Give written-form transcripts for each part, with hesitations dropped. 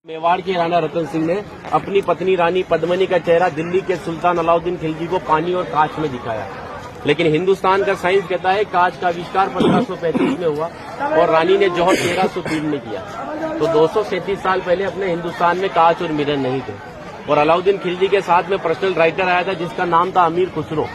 मेवाड़ के राणा रतन सिंह ने अपनी पत्नी रानी पद्मिनी का चेहरा दिल्ली के सुल्तान अलाउद्दीन खिलजी को पानी और कांच में दिखाया, लेकिन हिंदुस्तान का साइंस कहता है कांच का आविष्कार 1535 में हुआ और रानी ने जौहर 1303 में किया। तो 237 साल पहले अपने हिंदुस्तान में कांच और मिरर नहीं थे। और अलाउद्दीन खिलजी के साथ में पर्सनल राइटर आया था जिसका नाम था अमीर खुसरो,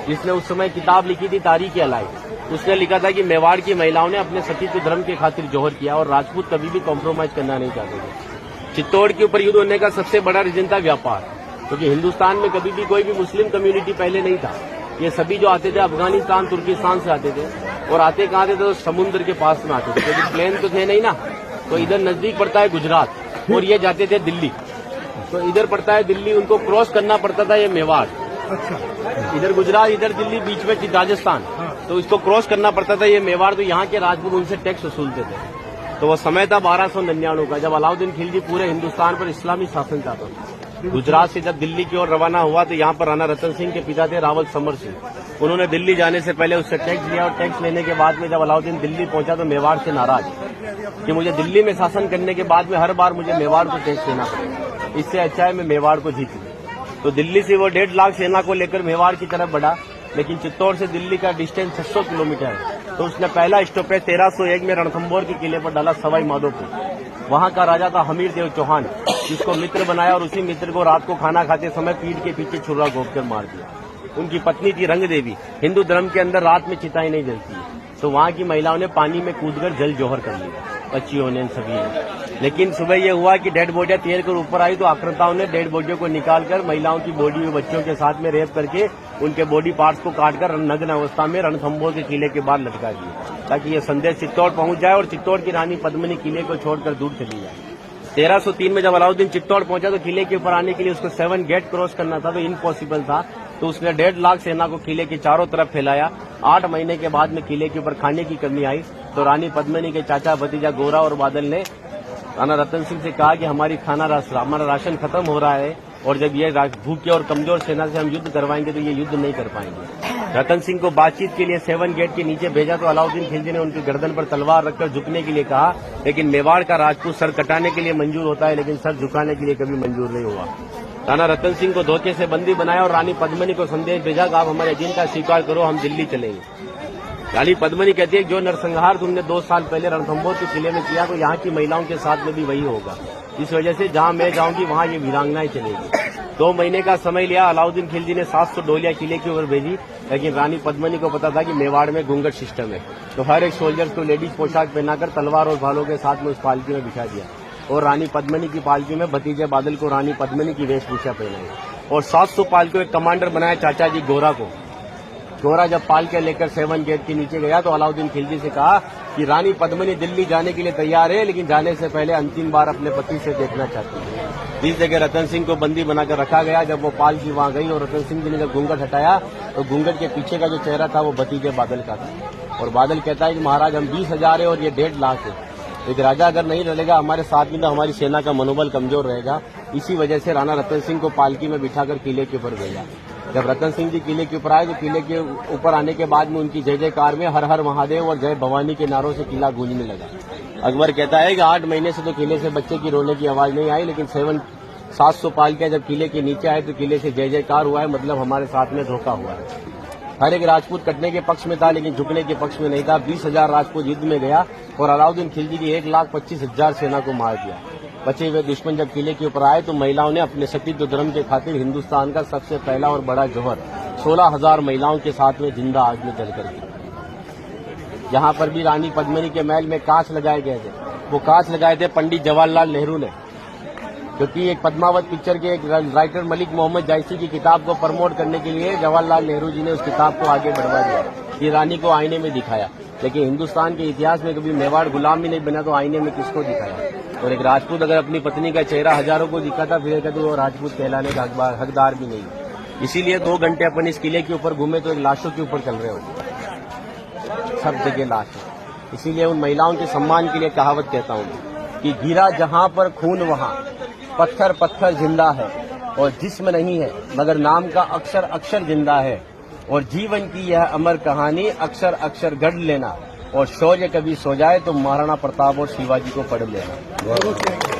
जिसने उस समय किताब लिखी थी तारीख अलाई। उसने लिखा था कि मेवाड़ की महिलाओं ने अपने सतीत्व धर्म के खातिर जौहर किया और राजपूत कभी भी कॉम्प्रोमाइज करना नहीं चाहते थे। चित्तौड़ के ऊपर युद्ध होने का सबसे बड़ा रीजन था व्यापार, क्योंकि हिंदुस्तान में कभी भी कोई भी मुस्लिम कम्युनिटी पहले नहीं था। ये सभी जो आते थे अफगानिस्तान तुर्किस्तान से आते थे और आते कहाँ थे तो समुद्र के पास में आते थे, क्योंकि प्लेन तो थे नहीं ना। तो इधर नजदीक पड़ता है गुजरात और ये जाते थे दिल्ली, तो इधर पड़ता है दिल्ली, उनको क्रॉस करना पड़ता था ये मेवाड़। इधर गुजरात इधर दिल्ली बीच में राजस्थान, तो इसको क्रॉस करना पड़ता था ये मेवाड़। तो यहाँ के राजपूत उनसे टैक्स वसूलते थे। तो वो समय था 1299 का, जब अलाउद्दीन खिलजी पूरे हिंदुस्तान पर इस्लामी शासन चाहता था। गुजरात से जब दिल्ली की ओर रवाना हुआ तो यहाँ पर राणा रतन सिंह के पिता थे रावल समर सिंह। उन्होंने दिल्ली जाने से पहले उससे टैक्स लिया और टैक्स लेने के बाद में जब अलाउद्दीन दिल्ली पहुंचा तो मेवाड़ से नाराज कि मुझे दिल्ली में शासन करने के बाद में हर बार मुझे मेवाड़ को टैक्स देना पड़ेगा, इससे अच्छा है मैं मेवाड़ को जीत लूं। तो दिल्ली से वो 1.5 लाख सेना को लेकर मेवाड़ की तरफ बढ़ा, लेकिन चित्तौड़ से दिल्ली का डिस्टेंस 600 किलोमीटर है। तो उसने पहला स्टॉपेज 1301 में रणथंभौर के किले पर डाला सवाई माधोपुर। वहां का राजा था हमीर देव चौहान, जिसको मित्र बनाया और उसी मित्र को रात को खाना खाते समय पीठ के पीछे छुरा घोंपकर मार दिया। उनकी पत्नी थी रंग देवी। हिंदू धर्म के अंदर रात में चिताएं नहीं जलती है, तो वहां की महिलाओं ने पानी में कूदकर जल जौहर कर लिया, बच्चियों ने, सभी ने। लेकिन सुबह यह हुआ कि डेड बॉडियां तैर कर ऊपर आई तो आक्रांताओं ने डेड बॉडियों को निकालकर महिलाओं की बॉडी में बच्चों के साथ में रेप करके उनके बॉडी पार्ट्स को काटकर नग्न अवस्था में रणथंभौर के किले के बाहर लटका दिया, ताकि ये संदेश चित्तौड़ पहुंच जाए और चित्तौड़ की रानी पद्मिनी किले को छोड़कर दूर चली जाए। 1303 में जब अलाउद्दीन चित्तौड़ पहुंचा तो किले के ऊपर आने के लिए उसको 7 गेट क्रॉस करना था, तो इम्पॉसिबल था। तो उसने 1.5 लाख सेना को किले के चारों तरफ फैलाया। 8 महीने के बाद में किले के ऊपर खाने की कमी आई तो रानी पद्मिनी के चाचा भतीजा गोरा और बादल ने राणा रतन सिंह से कहा कि हमारा राशन खत्म हो रहा है और जब ये भूखे और कमजोर सेना से हम युद्ध करवाएंगे तो ये युद्ध नहीं कर पाएंगे। रतन सिंह को बातचीत के लिए 7 गेट के नीचे भेजा तो अलाउद्दीन खिलजी ने उनकी गर्दन पर तलवार रखकर झुकने के लिए कहा, लेकिन मेवाड़ का राजपूत सर कटाने के लिए मंजूर होता है लेकिन सर झुकाने के लिए कभी मंजूर नहीं हुआ। राणा रतन सिंह को धोखे से बंदी बनाया और रानी पद्मिनी को संदेश भेजा कि आप हमारे एजेंडा स्वीकार करो, हम दिल्ली चलेंगे। रानी पद्मिनी कहती है जो नरसंहार तुमने 2 साल पहले रणथंभौर के किले में किया तो यहाँ की महिलाओं के साथ में भी वही होगा। इस वजह से जहाँ मैं जाऊंगी वहाँ ये वीरांगनाएं चलेगी। 2 महीने का समय लिया। अलाउद्दीन खिलजी ने 700 डोलियां किले की ओर भेजी, लेकिन रानी पद्मिनी को पता था कि मेवाड़ में घूंघट सिस्टम है, तो हर एक सोल्जर्स को लेडीज पोशाक पहनाकर तलवार और भालों के साथ में उस पालकी में बिठा दिया और रानी पद्मिनी की पालकी में भतीजे बादल को रानी पद्मिनी की वेशभूषा पहनाई और 700 पालकियों एक कमांडर बनाया चाचा जी गोरा को। गोरा जब पालके लेकर 7 गेट के नीचे गया तो अलाउद्दीन खिलजी से कहा कि रानी पद्मिनी दिल्ली जाने के लिए तैयार है, लेकिन जाने से पहले अंतिम बार अपने पति से देखना चाहती है। इस जगह रतन सिंह को बंदी बनाकर रखा गया। जब वो पालकी वहां गई और रतन सिंह जी ने जब घूंघट हटाया तो घूंघट के पीछे का जो चेहरा था वो भतीजे बादल का था। और बादल कहता है कि महाराज हम 20,000 है और ये 1.5 लाख है, एक राजा अगर नहीं रहेगा हमारे साथ में तो हमारी सेना का मनोबल कमजोर रहेगा। इसी वजह से राणा रतन सिंह को पालकी में बिठाकर किले के ऊपर भेजा। जब रतन सिंह जी किले के ऊपर आए तो किले के ऊपर आने के बाद में उनकी जय जयकार में हर हर महादेव और जय भवानी के नारों से किला गूंजने लगा। अकबर कहता है कि 8 महीने से तो किले से बच्चे की रोने की आवाज नहीं आई, लेकिन 700 पालकियां जब किले के नीचे आए तो किले से जय जयकार हुआ है, मतलब हमारे साथ में धोखा हुआ है। हर एक राजपूत कटने के पक्ष में था लेकिन झुकने के पक्ष में नहीं था। 20,000 राजपूत युद्ध में गया और अलाउद्दीन खिलजी की 1,25,000 सेना को मार दिया। बचे हुए दुश्मन जब किले के ऊपर आए तो महिलाओं ने अपने सतीत्व धर्म के खातिर हिंदुस्तान का सबसे पहला और बड़ा जौहर 16,000 महिलाओं के साथ में जिंदा आग में जलकर किया। यहाँ पर भी रानी पद्मिनी के महल में कांच लगाए गए थे। वो कांच लगाए थे पंडित जवाहरलाल नेहरू ने, क्योंकि एक पद्मावत पिक्चर के एक राइटर मलिक मोहम्मद जायसी की किताब को प्रमोट करने के लिए जवाहरलाल नेहरू जी ने उस किताब को आगे बढ़वा दिया। ये रानी को आईने में दिखाया, लेकिन हिंदुस्तान के इतिहास में कभी मेवाड़ गुलाम भी नहीं बना तो आईने में किसको दिखाया। और एक राजपूत अगर अपनी पत्नी का चेहरा हजारों को दिखाता फिर कहते वो राजपूत कहलाने का हकदार भी नहीं। इसीलिए 2 घंटे अपन इस किले के ऊपर घूमे तो एक लाशों के ऊपर चल रहे हो, सब जगह लाश है। इसीलिए उन महिलाओं के सम्मान के लिए कहावत कहता हूँ कि गिरा जहाँ पर खून वहाँ पत्थर पत्थर जिंदा है और जिस्म नहीं है मगर नाम का अक्षर अक्षर जिंदा है और जीवन की यह अमर कहानी अक्षर अक्षर गढ़ लेना और शौर्य कभी सो जाए तो महाराणा प्रताप और शिवाजी को पढ़ लेना।